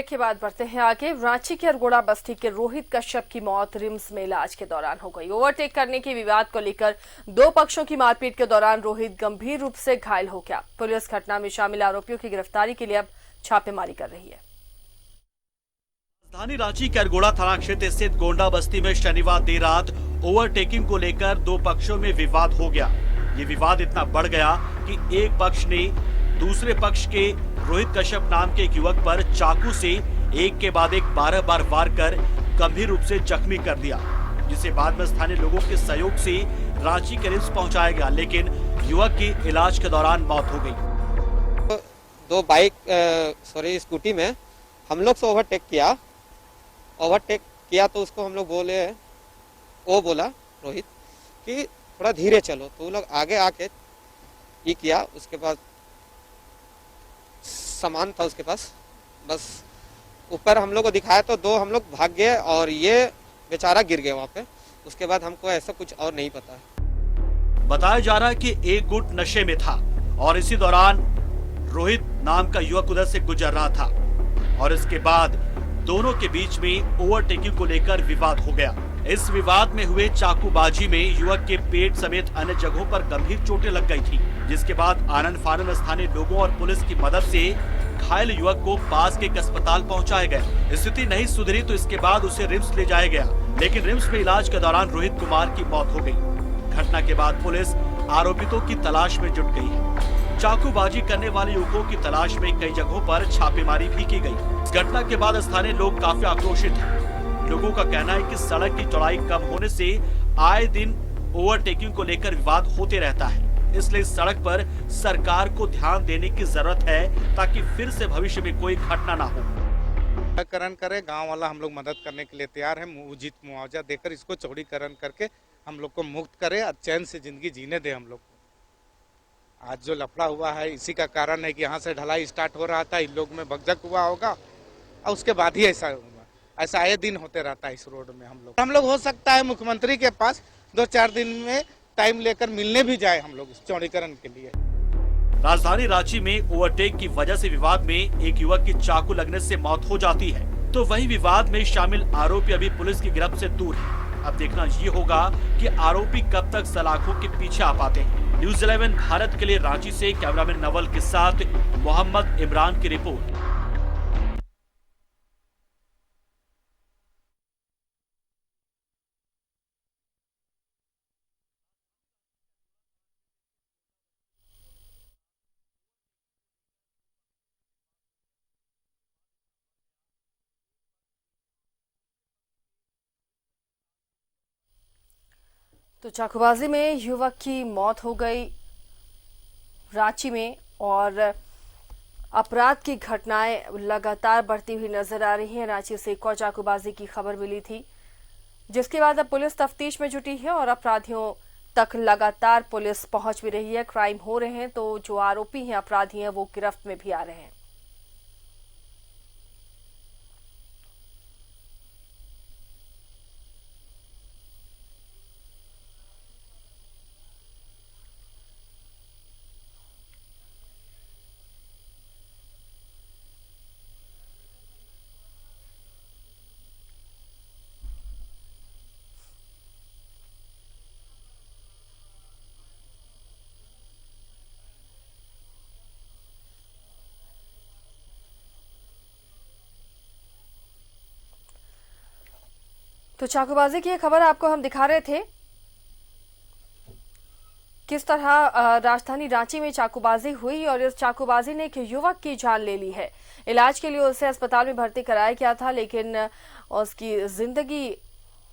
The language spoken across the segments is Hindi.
ब्रेक के बाद बढ़ते हैं आगे। रांची के अरगोड़ा बस्ती के रोहित कश्यप की मौत रिम्स में इलाज के दौरान हो गई। ओवरटेक करने के विवाद को लेकर दो पक्षों की मारपीट के दौरान रोहित गंभीर रूप से घायल हो गया। पुलिस घटना में शामिल आरोपियों की गिरफ्तारी के लिए अब छापेमारी कर रही है। राजधानी रांची के अरगोड़ा थाना क्षेत्र स्थित गोंडा बस्ती में शनिवार देर रात ओवरटेकिंग को लेकर दो पक्षों में विवाद हो गया। ये विवाद इतना बढ़ गया कि एक पक्ष ने दूसरे पक्ष के रोहित कश्यप नाम के एक युवक पर चाकू से एक के बाद एक 12 बार वार कर गंभीर रूप से जख्मी कर दिया, जिसे बाद में स्थानीय लोगों के सहयोग से रांची के रिम्स पहुंचाया गया, लेकिन युवक की इलाज के दौरान मौत हो गई। दो स्कूटी में हम लोग से ओवरटेक किया तो उसको हम लोग वो बोला रोहित कि थोड़ा धीरे चलो, तो वो लोग आगे आके ये किया। उसके बाद सामान था उसके पास, बस ऊपर हम लोग को दिखाया तो दो हम लोग भाग गए और ये बेचारा गिर गया वहाँ पे। उसके बाद हमको ऐसा कुछ और नहीं पता है। बताया जा रहा है कि एक गुट नशे में था और इसी दौरान रोहित नाम का युवक उधर से गुजर रहा था और इसके बाद दोनों के बीच में ओवरटेकिंग को लेकर विवाद हो गया। इस विवाद में हुए चाकूबाजी में युवक के पेट समेत अन्य जगहों पर गंभीर चोटें लग गई थी, जिसके बाद आनंद फानन स्थानीय लोगों और पुलिस की मदद से घायल युवक को पास के एक अस्पताल पहुंचाया गया। स्थिति नहीं सुधरी तो इसके बाद उसे रिम्स ले जाया गया, लेकिन रिम्स में इलाज के दौरान रोहित कुमार की मौत हो गई। घटना के बाद पुलिस आरोपितों की तलाश में जुट गई है। चाकूबाजी करने वाले युवकों की तलाश में कई जगहों पर छापेमारी भी की गई। इस घटना के बाद स्थानीय लोग काफी आक्रोशित हैं। लोगों का कहना है कि सड़क की चौड़ाई कम होने से आए दिन ओवरटेकिंग को लेकर विवाद होते रहता है, इसलिए सड़क पर सरकार को ध्यान देने की जरूरत है ताकि फिर से भविष्य में कोई घटना ना हो। चौड़ीकरण करे, गांव वाला हम लोग मदद करने के लिए तैयार है। उचित मुआवजा देकर इसको चौड़ीकरण करके हम लोग को मुक्त करे और चैन से जिंदगी जीने दे हम लोग को। आज जो लफड़ा हुआ है इसी का कारण है कि यहाँ से ढलाई स्टार्ट हो रहा था, इन लोग में भगदड़ हुआ होगा और उसके बाद ही ऐसा हुआ। ऐसा आए दिन होते रहता है इस रोड में। हम लोग हो सकता है मुख्यमंत्री के पास 2-4 दिन में टाइम लेकर मिलने भी जाए हम लोग इस चौड़ीकरण के लिए। राजधानी रांची में ओवरटेक की वजह से विवाद में एक युवक की चाकू लगने से मौत हो जाती है, तो वही विवाद में शामिल आरोपी अभी पुलिस की गिरफ्त से दूर है। अब देखना ये होगा कि आरोपी कब तक सलाखों के पीछे आ पाते हैं। न्यूज़ 11 भारत के लिए रांची से कैमरामैन नवल के साथ मोहम्मद इमरान की रिपोर्ट। तो चाकूबाजी में युवक की मौत हो गई रांची में, और अपराध की घटनाएं लगातार बढ़ती हुई नजर आ रही हैं। रांची से एक और चाकूबाजी की खबर मिली थी, जिसके बाद अब पुलिस तफ्तीश में जुटी है और अपराधियों तक लगातार पुलिस पहुंच भी रही है। क्राइम हो रहे हैं तो जो आरोपी हैं, अपराधी हैं, वो गिरफ्त में भी आ रहे हैं। तो चाकूबाजी की खबर आपको हम दिखा रहे थे, किस तरह राजधानी रांची में चाकूबाजी हुई और इस चाकूबाजी ने एक युवक की जान ले ली है। इलाज के लिए उसे अस्पताल में भर्ती कराया गया था, लेकिन उसकी जिंदगी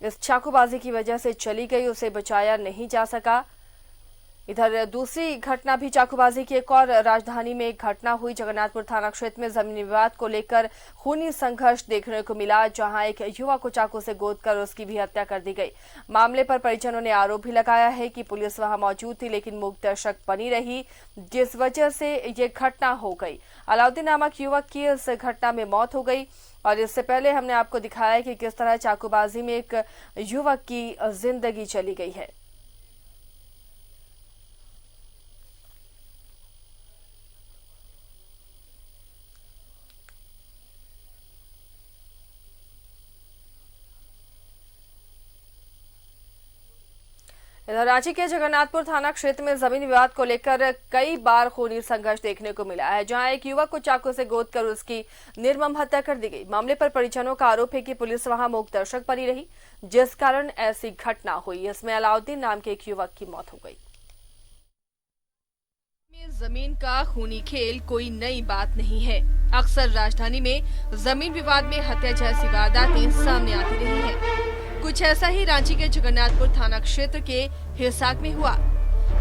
इस चाकूबाजी की वजह से चली गई, उसे बचाया नहीं जा सका। इधर दूसरी घटना भी चाकूबाजी की एक और राजधानी में एक घटना हुई। जगन्नाथपुर थाना क्षेत्र में जमीन विवाद को लेकर खूनी संघर्ष देखने को मिला, जहां एक युवक को चाकू से गोदकर उसकी भी हत्या कर दी गई। मामले पर परिजनों ने आरोप भी लगाया है कि पुलिस वहां मौजूद थी, लेकिन मूकदर्शक बनी रही, जिस वजह से ये घटना हो गई। अलाउद्दीन नामक युवक की इस घटना में मौत हो गई और इससे पहले हमने आपको दिखाया कि किस तरह चाकूबाजी में एक युवक की जिंदगी चली गई है। इधर रांची के जगन्नाथपुर थाना क्षेत्र में जमीन विवाद को लेकर कई बार खूनी संघर्ष देखने को मिला है, जहां एक युवक को चाकू से गोद कर उसकी निर्मम हत्या कर दी गई। मामले पर परिजनों का आरोप है कि पुलिस वहां मूक दर्शक बनी रही, जिस कारण ऐसी घटना हुई। इसमें अलाउद्दीन नाम के एक युवक की मौत हो गई। जमीन का खूनी खेल कोई नई बात नहीं है। अक्सर राजधानी में जमीन विवाद में हत्या जैसी वारदातें सामने आती रही हैं। कुछ ऐसा ही रांची के जगन्नाथपुर थाना क्षेत्र के हिसाक में हुआ।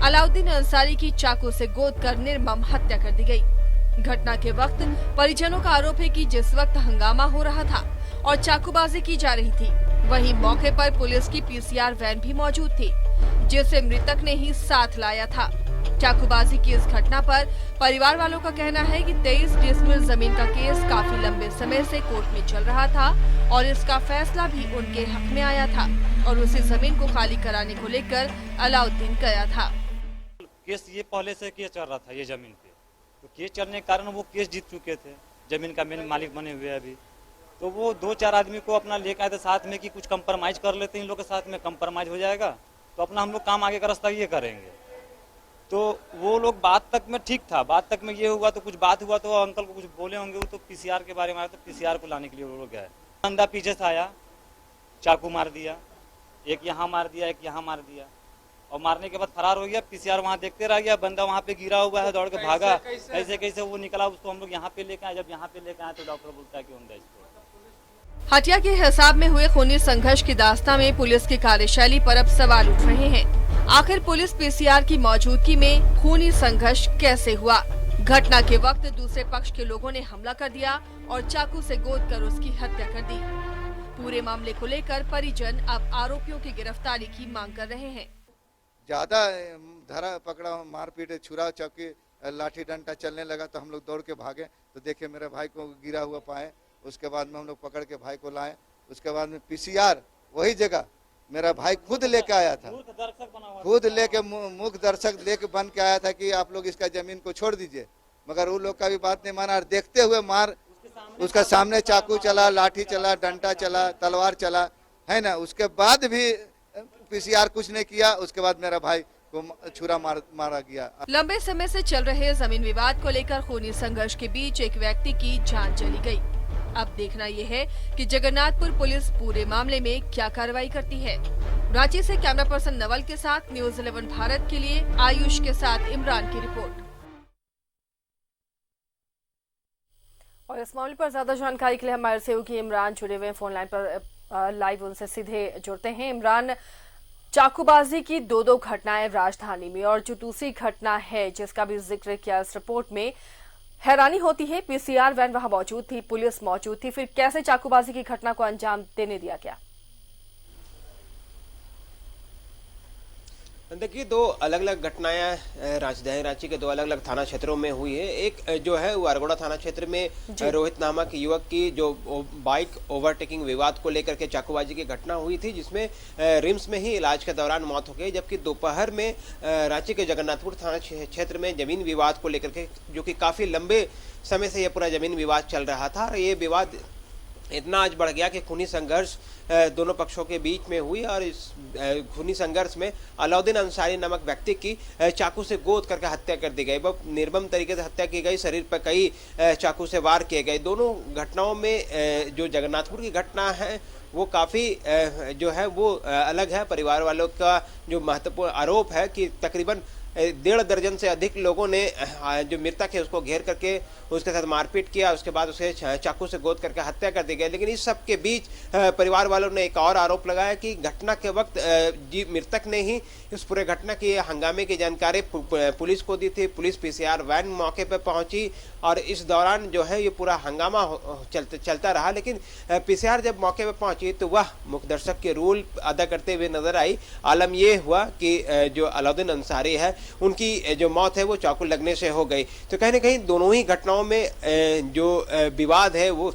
अलाउद्दीन अंसारी की चाकू से गोद कर निर्मम हत्या कर दी गई। घटना के वक्त परिजनों का आरोप है कि जिस वक्त हंगामा हो रहा था और चाकूबाजी की जा रही थी, वहीं मौके पर पुलिस की पीसीआर वैन भी मौजूद थी, जिसे मृतक ने ही साथ लाया था। चाकूबाजी की इस घटना पर परिवार वालों का कहना है कि 23 डिसमिल जमीन का केस काफी लंबे समय से कोर्ट में चल रहा था और इसका फैसला भी उनके हक में आया था और उसी जमीन को खाली कराने को लेकर अलाउद्दीन गया था। केस ये पहले से केस चल रहा था ये जमीन पे, तो केस चलने के कारण वो केस जीत चुके थे, जमीन का मेन मालिक बने हुए अभी। तो वो 2-4 आदमी को अपना लेकर आए थे साथ में कि कुछ कंप्रोमाइज कर लेते हैं, इन लोग के साथ में कंप्रोमाइज हो जाएगा तो अपना हम लोग काम आगे का रास्ता ये करेंगे। तो वो लोग बात तक में ठीक था, बात तक में ये हुआ तो कुछ बात हुआ तो अंकल को कुछ बोले होंगे, वो तो पीसीआर के बारे में आया, तो पीसीआर को लाने के लिए वो लोग गए। बंदा पीछे से आया, चाकू मार दिया, एक यहाँ मार दिया, एक यहाँ मार दिया और मारने के बाद फरार हो गया। पीसीआर वहाँ देखते रह गया, बंदा वहाँ पे गिरा हुआ है, दौड़ के भागा। कैसे कैसे वो निकला, उसको हम लोग यहाँ पे लेकर आए। जब यहाँ पे लेकर आए तो डॉक्टर बोलता है कि होंगे इसको। हत्या के हिसाब में हुए खूनी संघर्ष की दास्तां में पुलिस की कार्यशैली पर अब सवाल उठ रहे हैं। आखिर पुलिस पीसीआर की मौजूदगी में खूनी संघर्ष कैसे हुआ? घटना के वक्त दूसरे पक्ष के लोगों ने हमला कर दिया और चाकू से गोद कर उसकी हत्या कर दी। पूरे मामले को लेकर परिजन अब आरोपियों की गिरफ्तारी की मांग कर रहे हैं। ज्यादा धरा पकड़ा, मारपीट, छुरा चौकी, लाठी डंडा चलने लगा तो हम लोग दौड़ के भागे तो देखे मेरे भाई को गिरा हुआ पाए। उसके बाद में हम लोग पकड़ के भाई को लाए। उसके बाद में पीसीआर वही जगह मेरा भाई खुद लेके आया था, खुद लेके मुख दर्शक लेके बन के आया था कि आप लोग इसका जमीन को छोड़ दीजिए, मगर वो लोग का भी बात नहीं माना। और देखते हुए मार उसका सामने चाकू चला, लाठी चला, डंडा चला, तलवार चला, है ना। उसके बाद भी पीसीआर कुछ नहीं किया। उसके बाद मेरा भाई को छुरा मारा गया। लंबे समय से चल रहे जमीन विवाद को लेकर खूनी संघर्ष के बीच एक व्यक्ति की जान चली गई। अब देखना यह है कि जगन्नाथपुर पुलिस पूरे मामले में क्या कार्रवाई करती है। रांची से कैमरा पर्सन नवल के साथ न्यूज़ 11 भारत के लिए आयुष के साथ इमरान की रिपोर्ट। और इस मामले पर ज्यादा जानकारी के लिए हमारे सहयोगी इमरान जुड़े हुए फोन लाइन पर लाइव, उनसे सीधे जुड़ते हैं। इमरान, चाकूबाजी की दो घटनाएं राजधानी में और जो दूसरी घटना है जिसका भी जिक्र किया इस रिपोर्ट में, हैरानी होती है पीसीआर वैन वहां मौजूद थी, पुलिस मौजूद थी, फिर कैसे चाकूबाजी की घटना को अंजाम देने दिया गया? देखिए, दो अलग अलग घटनाएं राजधानी रांची के दो अलग अलग थाना क्षेत्रों में हुई है। एक जो है वो अरगोड़ा थाना क्षेत्र में रोहित नामक युवक की जो बाइक ओवरटेकिंग विवाद को लेकर के चाकूबाजी की घटना हुई थी, जिसमें रिम्स में ही इलाज के दौरान मौत हो गई। जबकि दोपहर में रांची के जगन्नाथपुर थाना क्षेत्र में जमीन विवाद को लेकर के, जो कि काफी लंबे समय से यह पूरा जमीन विवाद चल रहा था, और ये विवाद इतना आज बढ़ गया कि खूनी संघर्ष दोनों पक्षों के बीच में हुई। और इस खूनी संघर्ष में अलाउद्दीन अंसारी नामक व्यक्ति की चाकू से गोद करके हत्या कर दी गई। बहुत निर्मम तरीके से हत्या की गई, शरीर पर कई चाकू से वार किए गए। दोनों घटनाओं में जो जगन्नाथपुर की घटना है वो काफ़ी जो है वो अलग है। परिवार वालों का जो महत्वपूर्ण आरोप है कि तकरीबन 1.5 दर्जन से अधिक लोगों ने जो मृतक है उसको घेर करके उसके साथ मारपीट किया, उसके बाद उसे चाकू से गोद करके हत्या कर दी गई। लेकिन इस सब के बीच परिवार वालों ने एक और आरोप लगाया कि घटना के वक्त मृतक ने ही इस पूरे घटना की हंगामे की जानकारी पुलिस को दी थी। पुलिस पीसीआर वैन मौके पर पहुंची और इस दौरान जो है ये पूरा हंगामा चलता रहा। लेकिन पीसीआर जब मौके पर पहुंची तो वह मुख्य दर्शक के रोल अदा करते हुए नजर आई। आलम ये हुआ कि जो अलाउद्दीन अंसारी है उनकी जो मौत है वो चाकू लगने से हो गई। तो कहीं ना कहीं दोनों ही घटनाओं में जो विवाद है वो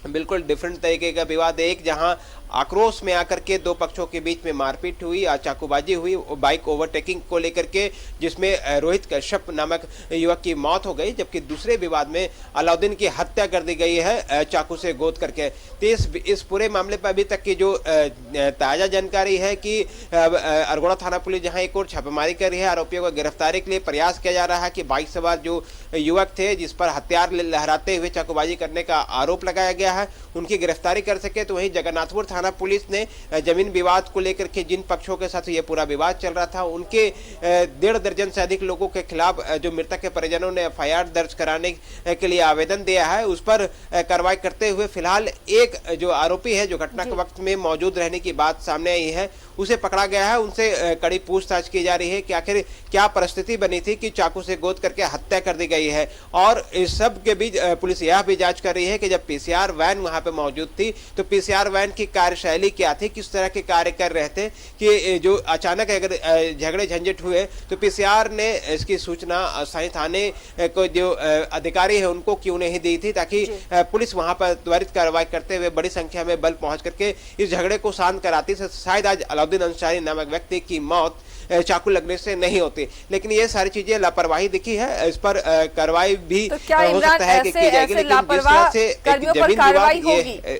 बिल्कुल डिफरेंट तरीके का विवाद है। एक जहां आक्रोश में आकर के दो पक्षों के बीच में मारपीट हुई, चाकूबाजी हुई बाइक ओवरटेकिंग को लेकर के, जिसमें रोहित कश्यप नामक युवक की मौत हो गई, जबकि दूसरे विवाद में अलाउद्दीन की हत्या कर दी गई है चाकू से गोद करके। तो इस पूरे मामले पर अभी तक की जो ताज़ा जानकारी है कि अरगोड़ा थाना पुलिस जहां एक और छापेमारी कर रही है, आरोपियों को गिरफ्तारी के लिए प्रयास किया जा रहा है कि बाइक सवार जो युवक थे जिस पर हथियार लहराते हुए चाकूबाजी करने का आरोप लगाया गया है, उनकी गिरफ्तारी कर सके। तो वहीं जगन्नाथपुर थाना पुलिस ने जमीन विवाद को लेकर के जिन पक्षों के साथ ये पूरा विवाद चल रहा था, उनके 1.5 दर्जन से अधिक लोगों के खिलाफ जो मृतक के परिजनों ने FIR दर्ज कराने के लिए आवेदन दिया है, उस पर कार्रवाई करते हुए फिलहाल एक जो आरोपी है जो घटना के वक्त में मौजूद रहने की बात सामने आई है, उसे पकड़ा गया है। उनसे कड़ी पूछताछ की जा रही है कि आखिर क्या परिस्थिति बनी थी कि चाकू से गोद करके हत्या कर दी गई है। और इस सब के बीच पुलिस यह भी जांच कर रही है कि जब PCR वैन वहां पे मौजूद थी तो PCR वैन की कार्यशैली क्या थी, किस तरह के कार्य कर रहे थे कि जो अचानक अगर झगड़े झंझट हुए तो PCR ने इसकी सूचना स्थानीय थाने को जो अधिकारी है उनको क्यों नहीं दी थी, ताकि पुलिस वहां पर त्वरित कार्रवाई करते हुए बड़ी संख्या में बल पहुंच करके इस झगड़े को शांत कराती। शायद आज अलाउद्दीन अंसारी नामक व्यक्ति की मौत चाकू लगने से नहीं होती। लेकिन ये सारी चीजें लापरवाही दिखी है, इस पर कार्रवाई भी तो क्या हो सकता है कि की जाएगी, लेकिन जिस तरह से कर्मियों पर जमीन कार्रवाई विवाद होगी।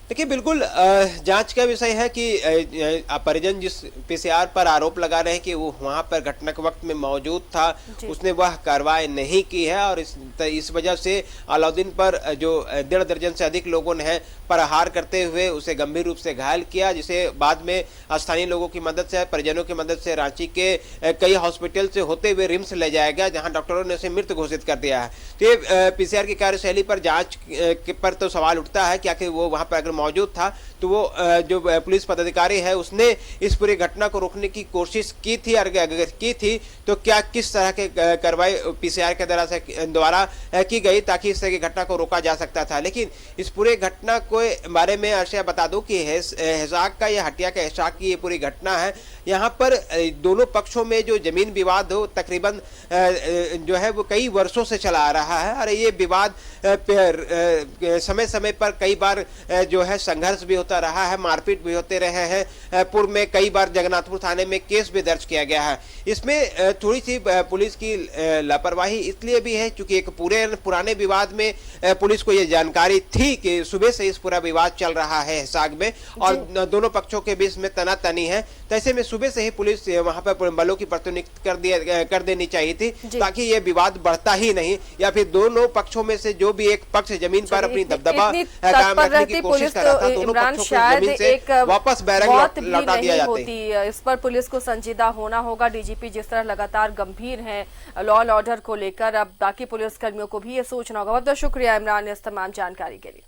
देखिए बिल्कुल जांच का विषय है कि परिजन जिस PCR पर आरोप लगा रहे हैं कि वो वहां पर घटना के वक्त में मौजूद था, उसने वह कार्रवाई नहीं की है और इस वजह से अलाउद्दीन पर जो 1.5 दर्जन से अधिक लोगों ने प्रहार करते हुए उसे गंभीर रूप से घायल किया, जिसे बाद में स्थानीय लोगों की मदद से, परिजनों की मदद से रांची के कई हॉस्पिटल से होते हुए रिम्स ले जाया गया, जहां डॉक्टरों ने उसे मृत घोषित कर दिया है। तो ये PCR की कार्यशैली पर जांच पर तो सवाल उठता है कि आखिर वो वहां पर अगर मौजूद था तो वो जो पुलिस पदाधिकारी है उसने इस पूरी घटना को रोकने की कोशिश की थी, और अगर की थी तो क्या किस तरह के कार्रवाई PCR के द्वारा की गई ताकि इस तरह की घटना को रोका जा सकता था। लेकिन इस पूरे घटना के बारे में अर्षया बता दूं कि हिसाक का या हटिया का हिसाक की ये पूरी घटना है। यहाँ पर दोनों पक्षों में जो जमीन विवाद हो तकरीबन जो है वो कई वर्षों से चला आ रहा है, और ये विवाद समय समय पर कई बार जो है संघर्ष भी होता रहा है, मारपीट भी होते रहे हैं। पूर्व में कई बार जगन्नाथपुर थाने में केस भी दर्ज किया गया है। इसमें थोड़ी सी पुलिस की लापरवाही इसलिए भी है क्योंकि एक पुराने विवाद में पुलिस को ये जानकारी थी कि सुबह से इस पूरा विवाद चल रहा है हिसाक में और दोनों पक्षों के बीच में तनातनी है। तो ऐसे में सुबह से ही पुलिस वहां पर बलों की प्रतिनियुक्ति कर देनी चाहिए थी ताकि ये विवाद बढ़ता ही नहीं, या फिर दोनों पक्षों में से जो भी एक पक्ष जमीन पर अपनी दबदबा कायम रखने की कोशिश कर रहा था, दोनों पक्षों को जमीन से वापस बैरक लौटा दिया जाता। इस पर पुलिस को संजीदा होना होगा। DGP जिस तरह लगातार गंभीर हैं लॉ एंड ऑर्डर को लेकर, अब बाकी पुलिस कर्मियों को भी ये सोचना होगा। बहुत बहुत शुक्रिया इमरान इस तमाम जानकारी के लिए।